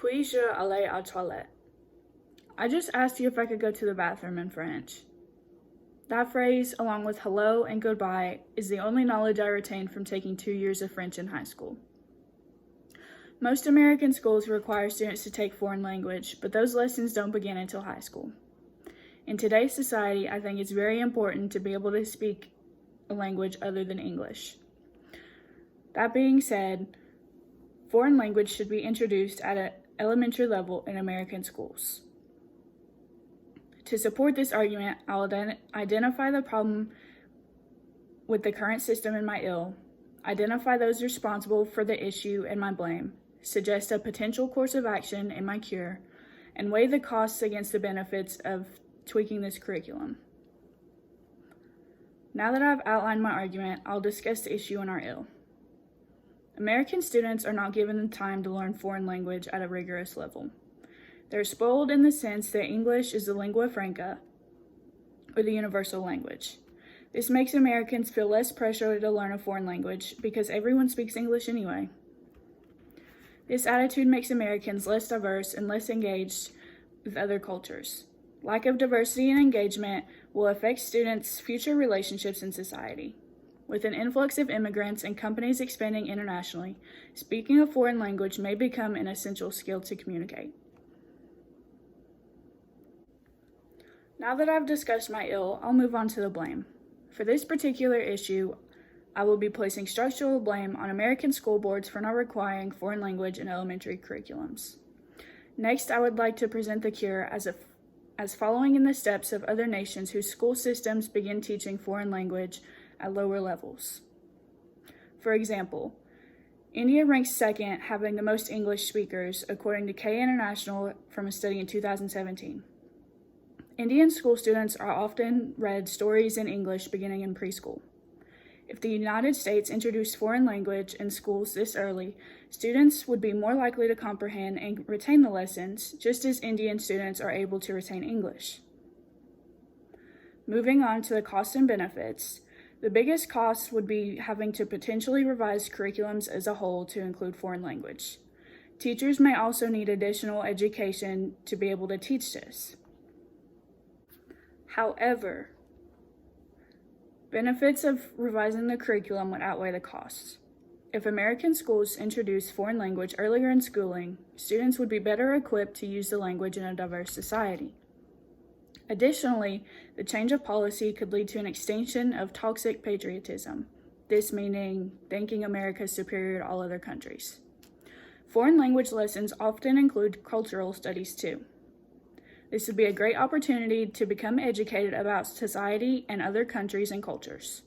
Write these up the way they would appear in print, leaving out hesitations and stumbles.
Puis-je aller aux toilettes? I just asked you if I could go to the bathroom in French. That phrase, along with hello and goodbye, is the only knowledge I retained from taking 2 years of French in high school. Most American schools require students to take foreign language, but those lessons don't begin until high school. In today's society, I think it's very important to be able to speak a language other than English. That being said, foreign language should be introduced at an elementary level in American schools. To support this argument, I'll identify the problem with the current system in my ill, identify those responsible for the issue and my blame, suggest a potential course of action in my cure, and weigh the costs against the benefits of tweaking this curriculum. Now that I've outlined my argument, I'll discuss the issue in our ill. American students are not given the time to learn foreign language at a rigorous level. They're spoiled in the sense that English is the lingua franca, or the universal language. This makes Americans feel less pressure to learn a foreign language because everyone speaks English anyway. This attitude makes Americans less diverse and less engaged with other cultures. Lack of diversity and engagement will affect students' future relationships in society. With an influx of immigrants and companies expanding internationally, speaking a foreign language may become an essential skill to communicate. Now that I've discussed my ill, I'll move on to the blame. For this particular issue, I will be placing structural blame on American school boards for not requiring foreign language in elementary curriculums. Next, I would like to present the cure as following in the steps of other nations whose school systems begin teaching foreign language at lower levels. For example, India ranks second, having the most English speakers, according to K International from a study in 2017. Indian school students are often read stories in English beginning in preschool. If the United States introduced foreign language in schools this early, students would be more likely to comprehend and retain the lessons, just as Indian students are able to retain English. Moving on to the costs and benefits, the biggest cost would be having to potentially revise curriculums as a whole to include foreign language. Teachers may also need additional education to be able to teach this. However, benefits of revising the curriculum would outweigh the costs. If American schools introduce foreign language earlier in schooling, students would be better equipped to use the language in a diverse society. Additionally, the change of policy could lead to an extinction of toxic patriotism, this meaning thinking America is superior to all other countries. Foreign language lessons often include cultural studies too. This would be a great opportunity to become educated about society and other countries and cultures.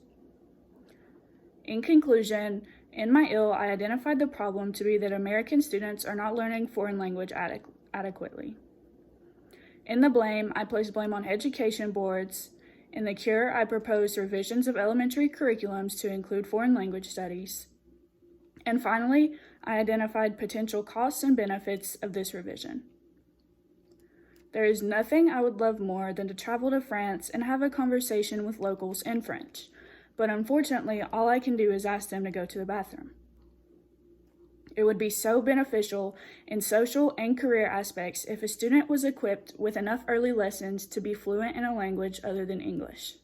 In conclusion, in my ill, I identified the problem to be that American students are not learning foreign language adequately. In the blame, I place blame on education boards. In the cure, I proposed revisions of elementary curriculums to include foreign language studies. And finally, I identified potential costs and benefits of this revision. There is nothing I would love more than to travel to France and have a conversation with locals in French, but unfortunately, all I can do is ask them to go to the bathroom. It would be so beneficial in social and career aspects if a student was equipped with enough early lessons to be fluent in a language other than English.